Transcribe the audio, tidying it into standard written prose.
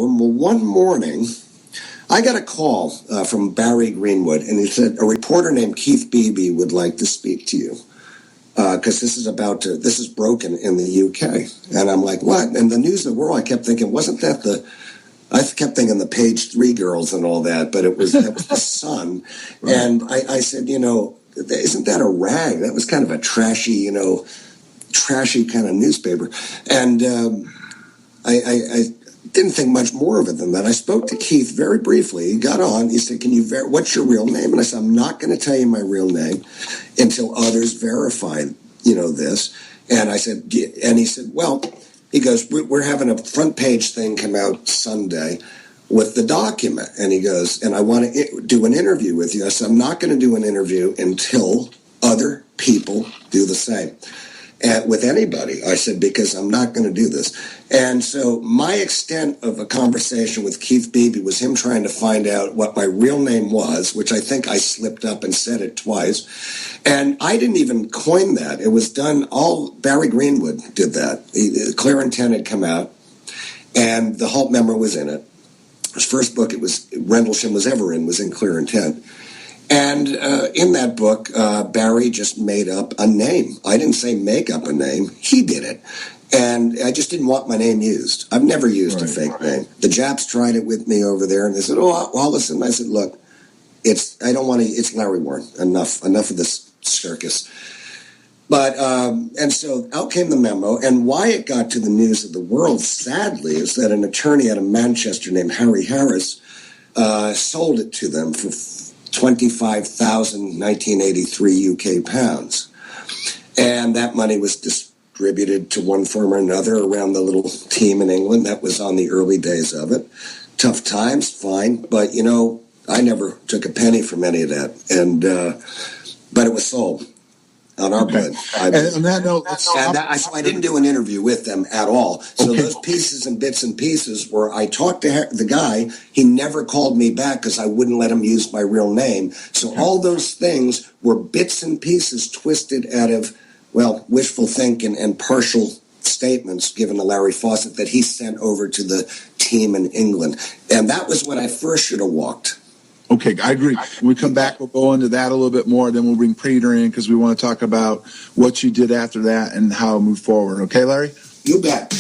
Well, one morning, I got a call from Barry Greenwood, and he said, a reporter named Keith Beebe would like to speak to you. Because this is broken in the UK. And I'm like, what? And the News of the World, I kept thinking, I kept thinking the Page 3 girls and all that, but that was the Sun. Right. And I said, isn't that a rag? That was kind of a trashy kind of newspaper. And I didn't think much more of it than that. I spoke to Keith very briefly. He got on. He said, what's your real name? And I said, I'm not going to tell you my real name until others verify, this. And I said, and he said, well, he goes, we're having a front page thing come out Sunday with the document. And he goes, and I want to do an interview with you. I said, I'm not going to do an interview until other people do the same. And with anybody, I said, because I'm not going to do this. And so my extent of a conversation with Keith Beebe was him trying to find out what my real name was, which I think I slipped up and said it twice. And I didn't even coin that. It was done, Barry Greenwood did that. Clear Intent had come out, and the Halt memo was in it. His first book Rendlesham was ever in, was in Clear Intent. And in that book, Barry just made up a name. I didn't say make up a name. He did it. And I just didn't want my name used. I've never used a fake name. The Japs tried it with me over there, and they said, well, listen. I said, look, it's Larry Warren. Enough of this circus. But, and so out came the memo, and why it got to the News of the World, sadly, is that an attorney out of Manchester named Harry Harris sold it to them for 25,000 1983 UK pounds. And that money was distributed to one firm or another around the little team in England. That was on the early days of it. Tough times, fine. But, I never took a penny from any of that. And but it was sold on our blood. And on that note, so I didn't do an interview with them at all. So those pieces and bits and pieces where I talked to the guy, he never called me back because I wouldn't let him use my real name. So all those things were bits and pieces twisted out of, wishful thinking and partial statements given to Larry Fawcett that he sent over to the team in England. And that was when I first should have walked. Okay, I agree. When we come back, we'll go into that a little bit more. Then we'll bring Peter in because we want to talk about what you did after that and how it moved forward. Okay, Larry? You bet.